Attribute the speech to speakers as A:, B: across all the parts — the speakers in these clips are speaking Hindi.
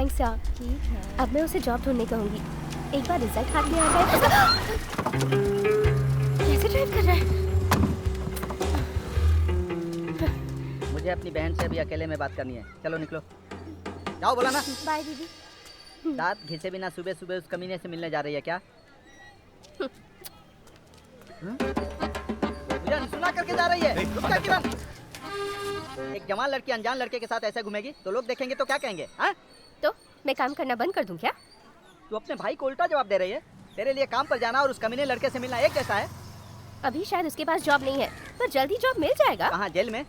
A: थैंक्स यार।
B: ठीक है।
A: अब मैं उसे जॉब ढूंढने कहूँगी। एक बार रिजल्ट हाथ में आ जाए। कैसे ड्राइव कर रहा है?
C: मुझे अपनी बहन से अभी अकेले में बात करनी है। चलो निकलो। जाओ बोला ना।
A: बाय दीदी।
C: दांत घिसे बिना सुबह सुबह उस कमीने से मिलने जा रही है क्या? सुना करके जा रही है। क्या किरण? एक जवान लड़की अनजान लड़के के साथ ऐसे घूमेगी तो लोग देखेंगे तो क्या कहेंगे? हाँ?
A: तो मैं काम करना बंद कर दूं क्या?
C: तू अपने भाई को उल्टा जवाब दे रही है। तेरे लिए काम पर जाना और उस कमीने लड़के से मिलना एक जैसा है।
A: अभी शायद उसके पास जॉब नहीं है, पर जल्दी जॉब मिल जाएगा।
C: कहाँ, जेल में?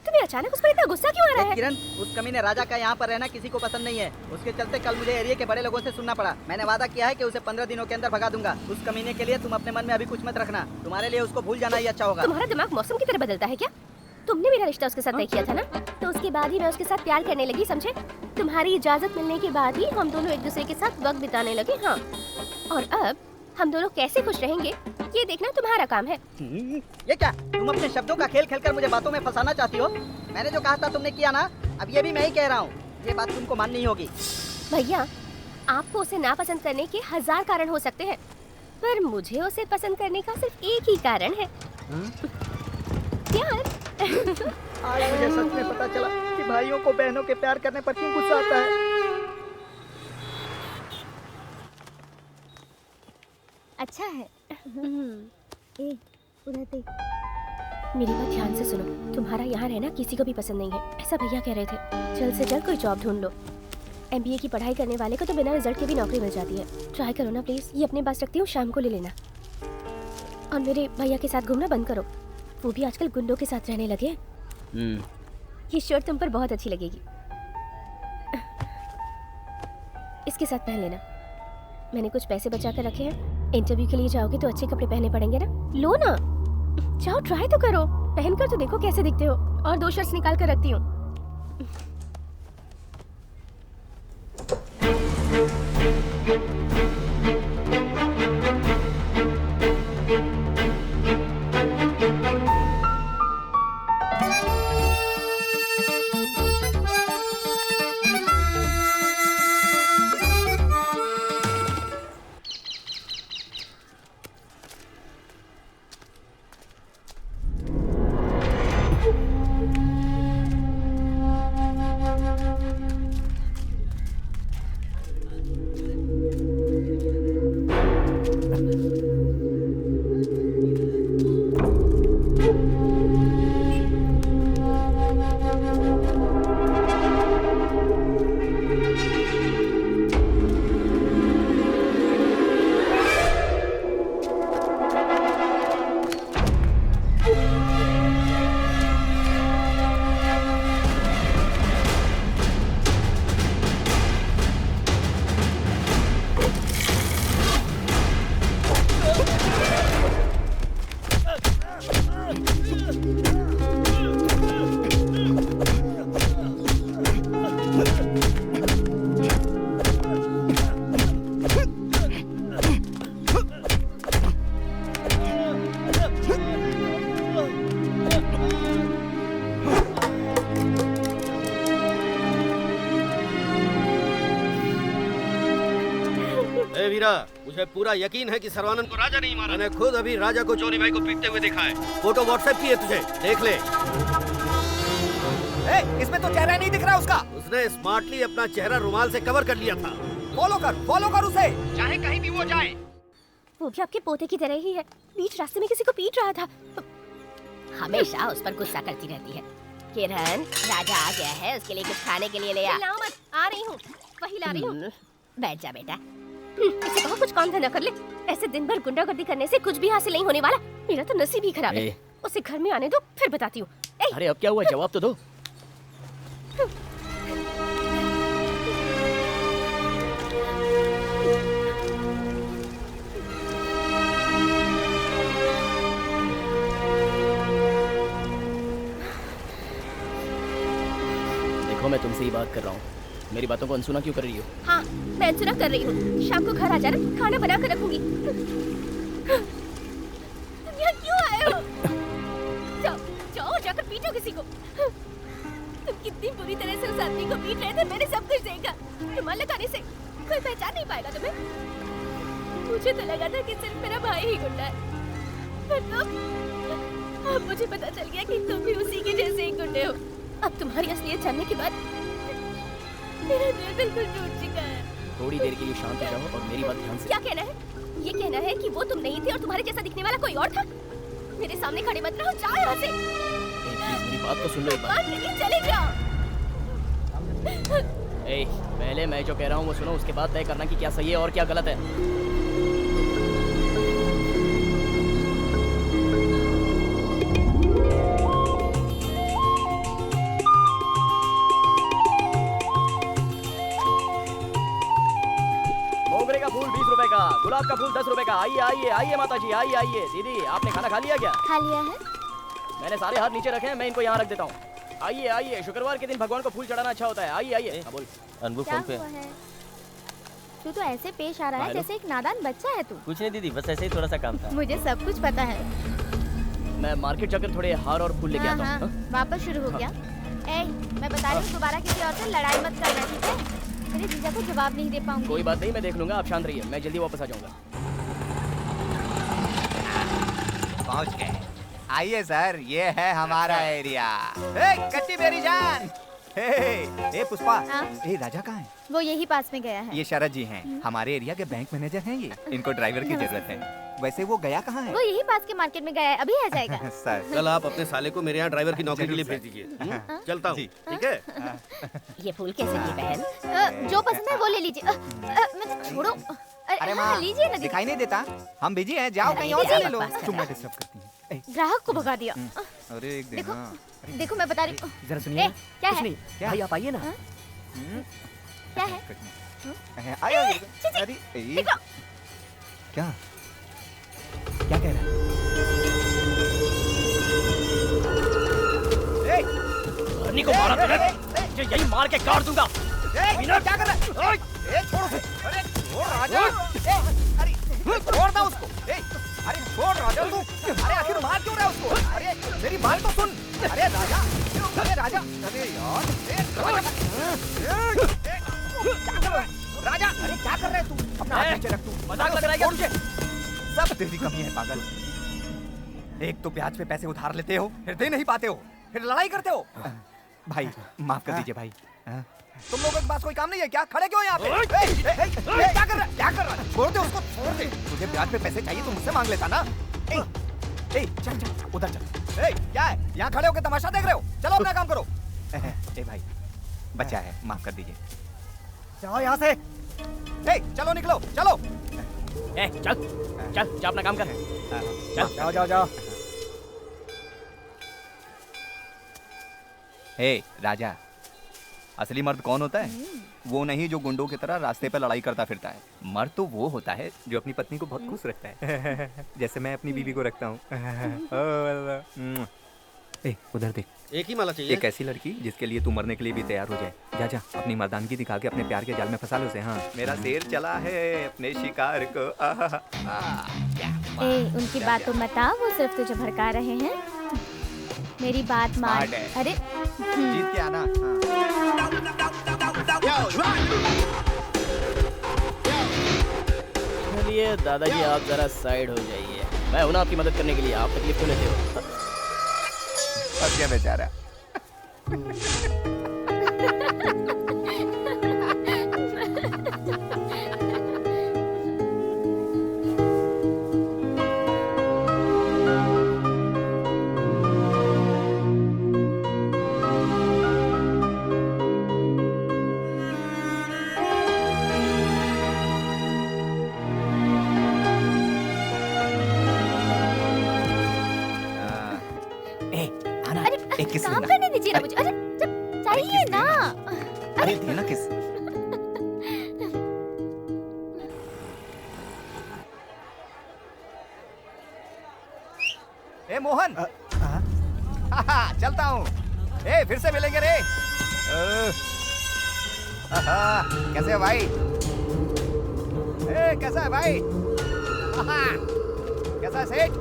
A: तुम्हें अचानक उस पर इतना गुस्सा क्यों आ रहा है?
C: किरण, उस कमीने राजा का यहाँ पर रहना किसी को पसंद नहीं है। उसके चलते कल मुझे एरिया के बड़े लोगों से सुनना पड़ा। मैंने वादा किया है कि उसे 15 दिनों के अंदर भगा दूंगा। उस कमीने के लिए तुम अपने मन में अभी कुछ मत रखना। तुम्हारे लिए उसको भूल जाना ही अच्छा होगा।
A: तुम्हारा दिमाग मौसम की तरह बदलता है क्या? तुमने मेरा रिश्ता उसके साथ तय किया था ना, तो उसके बाद ही मैं उसके साथ प्यार करने लगी, समझे? तुम्हारी इजाजत मिलने के बाद ही हम दोनों एक दूसरे के साथ वक्त बिताने लगे। हाँ, और अब हम दोनों कैसे खुश रहेंगे ये देखना तुम्हारा काम है।
C: ये क्या? तुम अपने शब्दों का खेल खेलकर मुझे बातों में फंसाना चाहती हो? मैंने जो कहा था तुमने किया ना, अब ये भी मैं ही कह रहा हूँ। ये बात तुमको माननी होगी।
A: भैया, आपको उसे नापसंद करने के 1000 कारण हो सकते हैं, पर मुझे उसे पसंद करने का सिर्फ एक ही कारण है, प्यार।
C: आज मुझे सच में पता चला कि भाइयों को बहनों के प्यार करने पर क्यों गुस्सा आता है।
B: अच्छा है। ए, उधर देख।
A: मेरी बात ध्यान से सुनो, तुम्हारा यहाँ रहना किसी को भी पसंद नहीं है, ऐसा भैया कह रहे थे। जल्द से जल्द कोई जॉब ढूंढ लो। MBA की पढ़ाई करने वाले को तो बिना रिजल्ट के भी नौकरी मिल जाती है। ट्राई करो ना प्लीज। ये अपने पास रखती हूँ, शाम को ले लेना। और मेरे भैया के साथ घूमना बंद करो, वो भी आजकल गुंडों के साथ रहने लगे। ये शर्ट तुम पर बहुत अच्छी लगेगी, इसके साथ पहन लेना। मैंने कुछ पैसे बचा कर रखे हैं, इंटरव्यू के लिए जाओगे तो अच्छे कपड़े पहने पड़ेंगे ना। लो ना, जाओ ट्राई तो करो, पहन कर तो देखो कैसे दिखते हो। और 2 शर्ट्स निकाल कर रखती हूँ।
D: मुझे पूरा यकीन है कि सर्वानंद को राजा नहीं मारा। मैंने खुद अभी राजा को चोरी भाई को पीटते हुए देखा है। फोटो व्हाट्सएप की है तुझे, देख ले।
E: इसमें तो चेहरा नहीं दिख रहा उसका।
D: उसने स्मार्टली अपना चेहरा रुमाल से कवर कर लिया था।
E: फॉलो कर उसे,
D: चाहे कहीं भी वो जाए।
A: वो भी आपके पोते की तरह ही है, बीच रास्ते में किसी को पीट रहा था। हमेशा उस पर गुस्सा करती रहती है। किरण, राजा आ गया है, उसके लिए कुछ खाने के लिए ले आ। लाओ मत, आ रही हूँ, वही ला रही हूँ। बैठ जा बेटा। इसे कहो कुछ काम धंधा कर ले। ऐसे दिन भर गुंडागर्दी करने से कुछ भी हासिल नहीं होने वाला। मेरा तो नसीब ही खराब है। उसे घर में आने दो, फिर बताती हूँ।
F: अरे अब क्या हुआ, जवाब तो दो। देखो मैं तुमसे ही बात कर रहा हूँ, मेरी बातों को अनसुना क्यों कर रही हो?
A: हाँ, मैं अनसुना कर रही हूँ। शाम को घर आ जाना, खाना बना कर रखूंगी। तुम यहाँ क्यों आए हो? जाओ, जाओ जाकर पीटो किसी को। तुम कितनी बुरी बुरी तरह से उस आदमी को पीट रहे थे, मैंने सब कुछ देखा। रुमाल लगाने से कोई पहचान नहीं पाएगा तुम्हें। मुझे तो लगा था कि सिर्फ मेरा भाई ही गुंडा है, पर अब मुझे पता चल गया कि तुम भी उसी के जैसे ही गुंडे हो। अब तुम्हारी असलियत जानने के बाद मेरा दिल बिल्कुल टूट चुका है।
F: थोड़ी देर के लिए शांत हो जाओ और मेरी बात ध्यान से।
A: क्या कहना है? ये कहना है कि वो तुम नहीं थे और तुम्हारे जैसा दिखने वाला कोई और था? मेरे सामने खड़े मत रहो, जाओ यहाँ से।
F: प्लीज मेरी बात तो सुन लो एक बार।
A: बात नहीं, चले जाओ।
F: पहले मैं जो कह रहा हूँ वो सुनो, उसके बाद तय करना कि क्या सही है और क्या गलत है। मोगरे का फूल 20 रुपए का, गुलाब का फूल 10 रुपए का। आइए आइए आइए माता जी, आइए आइए। दीदी आपने खाना खा लिया क्या?
B: खा लिया है।
F: मैंने सारे हाथ नीचे रखे हैं, मैं इनको यहाँ रख देता हूँ। आइए आइए, शुक्रवार के दिन भगवान को फूल चढ़ाना अच्छा होता है। आइए आइए। बोल।
G: अनबू
B: क्या
G: फोन पे।
B: हुआ है? तू तो ऐसे पेश आ रहा है
F: हेलो?
B: जैसे एक नादान बच्चा है तू।
G: कुछ नहीं दीदी, बस ऐसे ही थोड़ा सा काम था।
B: मुझे सब कुछ पता है।
F: मैं मार्केट जाकर थोड़े हार और फूल लेके
B: हाँ,
F: आता
B: हाँ,
F: हूँ।
B: वापस शुरू हो गया। मैं बता रही हूँ, दोबारा किसी और से लड़ाई मत करना, ठीक है? मेरे जीजा को जवाब नहीं दे पाऊंगी।
F: कोई बात नहीं, मैं देख लूंगा, आप शांत रहिए, मैं जल्दी वापस आ जाऊंगा।
E: पहुंच गए। आइए सर, ये है हमारा एरिया। कच्ची बेरी जान। ए पुष्पा,
B: हाँ?
E: ए राजा कहाँ है?
B: वो यही पास में गया है।
E: ये शरद जी हैं, हमारे एरिया के बैंक मैनेजर हैं ये। इनको ड्राइवर की जरूरत है। वैसे वो गया कहाँ है?
B: वो यही पास के मार्केट में गया है, अभी आ जाएगा।
E: सर
D: कल आप अपने साले को मेरे यहाँ ड्राइवर की नौकरी के लिए
E: जरूर
D: भेज दीजिए। चलता हूँ, ठीक है?
A: ये फूल कैसे लिए बहन?
B: जो पसंद है वो ले लीजिए। छोड़ो।
E: अरे माँ,
B: लीजिए ना।
E: दिखाई नहीं देता? हम बिजी हैं, जाओ कहीं और
A: लीजिए,
E: से लो।
A: बस करना।
E: तुम मैं डिस्टर्ब करती हैं।
B: ग्राहक को भगा दिया।
E: अरे एक दिन
B: देखो,
E: हाँ।
B: देखो मैं बता रही हूँ।
E: जरा
B: ए,
E: सुनिए।
B: क्या है?
E: क्या?
F: भाई आप आइए ना।
B: क्या है?
E: आया अरे क्या क्या कह रहा है?
F: धरनी को मारा तूने, तुझे यही मार के काट दूंगा।
E: क्या कर रहा है? छोड़ उसे। अरे छोड़ राजा। अरे छोड़ ना उसको। अरे छोड़ राजा तू। अरे आखिर मार क्यों रहा है उसको? अरे मेरी बात तो सुन। अरे राजा, अरे राजा, अरे यार, राजा, अरे क्या कर रहा है तू? अपना हाथ नीचे रख तू।
F: मजाक लग रहा है क्या तुझे?
E: सब तेरी कमी है पागल। एक तो ब्याज पे पैसे उधार लेते हो, फिर दे नहीं पाते हो, फिर लड़ाई करते हो। भाई माफ कर दीजिए भाई। तुम लोगों के पास कोई काम नहीं है क्या? खड़े क्यों यहाँ पे? क्या कर रहा है? क्या कर रहा है? छोड़ दे उसको, छोड़ दे। तुझे ब्याज पे पैसे चाहिए तो मुझसे मांग लेता ना। चल चल उधर चल। क्या है? यहाँ खड़े होकर तमाशा देख रहे हो? चलो अपना काम करो। भाई बच्चा है, माफ कर दीजिए। जाओ यहाँ से। चलो निकलो, चलो।
F: चल चल जा अपना काम कर। चल
E: जाओ जाओ जाओ। राजा, असली मर्द कौन होता है? वो नहीं जो गुंडों की तरह रास्ते पर लड़ाई करता फिरता है। मर्द तो वो होता है जो अपनी पत्नी को बहुत खुश रखता है। जैसे मैं अपनी बीवी को रखता हूँ। उधर देख,
D: एक ही माला चाहिए।
E: एक ऐसी लड़की जिसके लिए तू मरने के लिए भी तैयार हो जाए। जा जा, अपनी मर्दानगी दिखा के अपने प्यार के जाल में फंसा लो उसे। हाँ, मेरा शेर चला है अपने शिकार को।
B: उनकी बात तो मत आ, वो सिर्फ तुझे भड़का रहे हैं। मेरी बात मान। अरे
E: जीत के आना।
F: चलिए दादाजी, आप जरा साइड हो जाइए, मैं हूं ना आपकी मदद करने के लिए। आप तकलीफ क्यों लेते हो?
E: फंस गया बेचारा। एक किस
B: काम करने दीजिए ना मुझे। अरे जब चाहिए ना।
E: अरे देना किस। मोहन, चलता हूँ। फिर से मिलेंगे रे। कैसे है भाई? कैसा है भाई? कैसा है सेठ?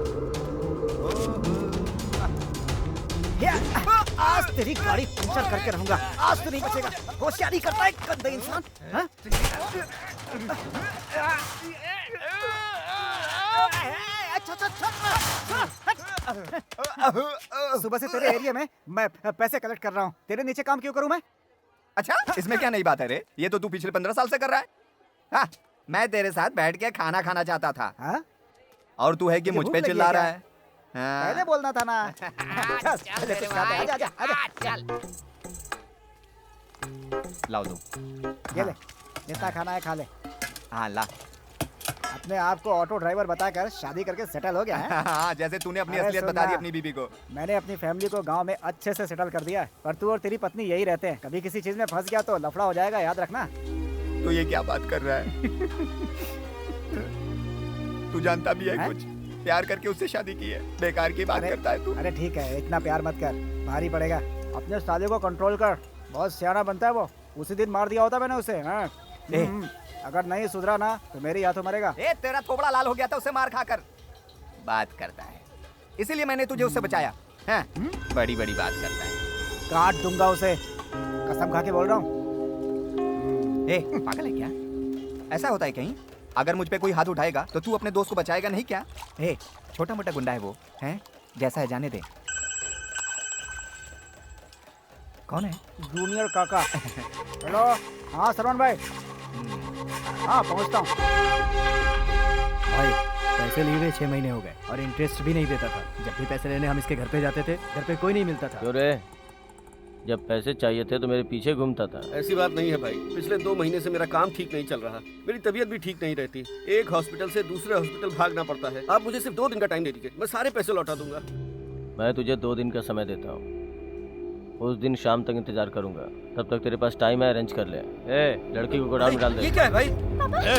C: आज तेरी गाड़ी पंचर करके रहूंगा। आज तो नहीं बचेगा। होशियारी करता है गंदे इंसान। हाँ? सुबह से तेरे एरिया में मैं पैसे कलेक्ट कर रहा हूँ। तेरे नीचे काम क्यों करूँ मैं?
E: अच्छा, इसमें क्या नई बात है रे? ये तो तू पिछले 15 साल से कर रहा है। हाँ, मैं तेरे साथ बैठ के खाना खाना चाहता था।
C: हाँ?
E: और तू है कि मुझ पे चिल्ला रहा है।
C: पहले
E: हाँ।
C: बोलना था ना। चल, ले कुछ खाते हैं। आजा, आजा, आजा।
E: लाओ दो।
C: ये ले, जितना खाना है खा ले।
E: हाँ ला।
C: अपने आप को ऑटो ड्राइवर बताकर शादी करके सेटल हो गया है।
E: हाँ, जैसे तूने अपनी
C: अरे
E: असलियत बता
C: सुनना।
E: दी अपनी बीबी को।
C: मैंने अपनी फैमिली को गांव में अच्छे से सेटल कर दिया है। पर तू और तेरी पत्नी यही रहते हैं। कभी किसी चीज में फंस गया तो लफड़ा हो जाएगा, याद रखना।
E: तू ये क्या बात कर रहा है? तू जानता भी है कुछ? प्यार करके उससे शादी की है। बेकार की बात करता है तू।
C: अरे ठीक है, इतना प्यार मत कर, भारी पड़ेगा। अपने साले को कंट्रोल कर, बहुत सियाना बनता है वो। उसी दिन मार दिया होता मैंने उसे। हाँ? अगर नहीं सुधरा ना तो मेरी हाथों मरेगा।
E: ए, तेरा थोबड़ा लाल हो गया था उसे मार खाकर। बात करता है, इसीलिए मैंने तुझे उससे बचाया। हाँ? बड़ी बड़ी बात करता है।
C: काट दूंगा उसे, कसम खा के बोल रहा हूँ।
E: ए, पागल है क्या? ऐसा होता है कहीं? अगर मुझ पे कोई हाथ उठाएगा तो तू अपने दोस्त को बचाएगा नहीं क्या? ए, छोटा मोटा गुंडा है वो, हैं? जैसा है जाने दे। कौन है?
C: जूनियर काका। हेलो, हाँ सरवण भाई। हाँ पहुँचता हूँ।
G: भाई पैसे लिए हुए 6 महीने हो गए और इंटरेस्ट भी नहीं देता था। जब भी पैसे लेने हम इसके घर पे जाते थे, घर पे कोई नहीं मिलता था।
F: क्यों रे? जब पैसे चाहिए थे तो मेरे पीछे घूमता था।
D: ऐसी बात नहीं है भाई, पिछले 2 महीने से मेरा काम ठीक नहीं चल रहा। मेरी तबीयत भी ठीक नहीं रहती। एक हॉस्पिटल से दूसरे हॉस्पिटल भागना पड़ता है। आप मुझे सिर्फ 2 दिन का टाइम दे दीजिए, मैं सारे पैसे लौटा दूंगा।
F: मैं तुझे 2 दिन का समय देता हूँ। उस दिन शाम तक इंतजार करूंगा। तब तक तेरे पास टाइम है, अरेंज कर ले। ए, लड़की को गोडाउन में डाल दे।
D: ये क्या है भाई?
F: ए,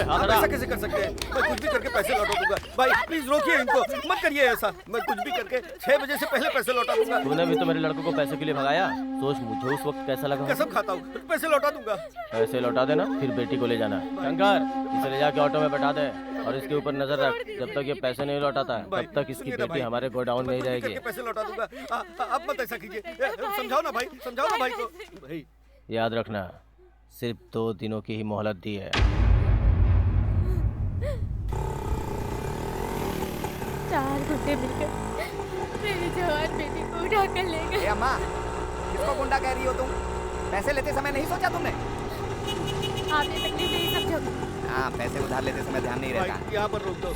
D: आप ऐसा कैसे कर सकते हैं? मैं कुछ भी करके पैसे लौटा दूंगा। भाई प्लीज रोकिए इनको, मत करिए ऐसा। मैं कुछ भी करके 6 बजे से पहले पैसे लौटा दूंगा।
F: तूने भी तो मेरे लड़कों को पैसे के लिए भगाया। सोच मुझे उस वक्त कैसा लगा।
D: कसम खाता हूँ, पैसे लौटा दूंगा।
F: पैसे लौटा देना, फिर बेटी को ले जाना। शंकर, इसे ले जाके ऑटो में बैठा दे और इसके ऊपर नजर रख। जब तक ये पैसे नहीं लौटाता है तब तक इसकी बेटी हमारे गोडाउन में ही रहेगी।
D: पैसे लौटा दूंगा। आप मत ऐसा कीजिए। समझाओ ना भाई, समझाओ ना भाई को। भाई
F: याद रखना, सिर्फ 2 दिनों की ही मोहलत दी है।
B: 4 गुंडे मिलकर मेरी जवान बेटी को उठा कर ले गए।
E: ए अम्मा, किसको गुंडा कह रही हो तुम? पैसे लेते समय नहीं सोचा तुमने?
B: आपने तकलीफ नहीं समझोगे।
E: हाँ, पैसे उधार लेते समय ध्यान नहीं रहता।
D: भाई यहाँ पर रोक दो।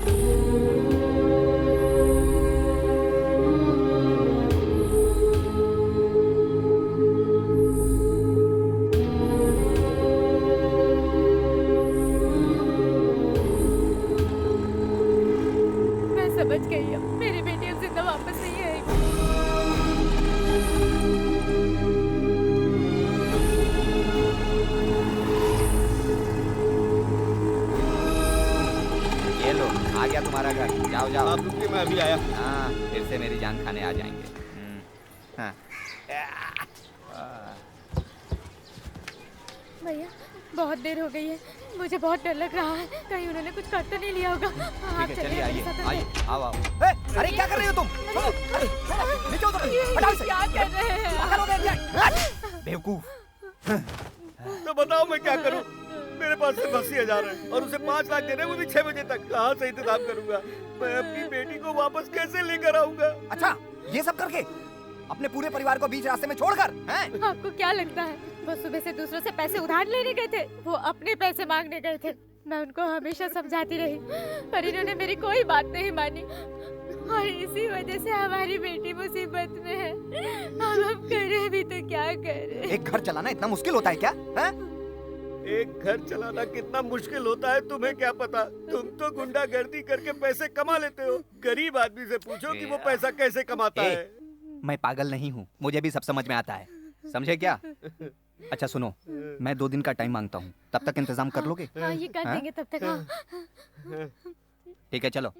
B: मैं समझ गई हूँ, मेरी बेटी अब जिंदा वापस नहीं आएगी।
E: ये लो, आ गया तुम्हारा घर। जाओ जाओ।
D: आप रुकिए, मैं अभी आया।
E: हाँ, फिर से मेरी जान खाने आ जाएंगे। हाँ।
B: भैया बहुत देर हो गई है, मुझे बहुत डर लग रहा है। कहीं उन्होंने कुछ कर तो नहीं लिया होगा। आप
E: ठीक है, चलिए
B: मेरे
E: आइए,
B: साथ
E: आइए,
B: अंदर।
E: आओ आओ। ए, अरे क्या कर रही हो तुम? छोड़ो, अरे, छोड़ो, नीचे उतरो, हटाओ इसे।
B: क्या कर रहे हैं आप?
E: पागल हो गए क्या? बेवकूफ।
D: तो बताओ मैं क्या करूं? मेरे पास सिर्फ 80,000 है और उसे 5 लाख देने, वो भी 6 बजे तक। कहाँ से इंतजाम करूंगा? मैं अपनी बेटी को वापस कैसे लेकर आऊंगा?
E: अच्छा, ये सब करके अपने पूरे परिवार को बीच रास्ते में छोड़कर, हैं?
B: आपको क्या लगता है वो सुबह से दूसरों से पैसे उधार लेने गए थे? वो अपने पैसे मांगने गए थे। मैं उनको हमेशा समझाती रही पर इन्होंने मेरी कोई बात नहीं मानी और इसी वजह से हमारी बेटी मुसीबत में है। अब हम करें भी तो क्या करें?
E: एक घर चलाना इतना मुश्किल होता है क्या? हैं?
D: एक घर चलाना कितना मुश्किल होता है तुम्हें क्या पता? तुम तो गुंडागर्दी करके पैसे कमा लेते हो। गरीब आदमी से पूछो कि वो पैसा कैसे कमाता है।
E: मैं पागल नहीं हूँ, मुझे भी सब समझ में आता है। समझे क्या? अच्छा सुनो, मैं 2 दिन का टाइम मांगता हूँ, तब तक इंतजाम कर लोगे?
B: हाँ ये कर
E: हाँ?
B: देंगे तब तक। हाँ
E: ठीक है, चलो।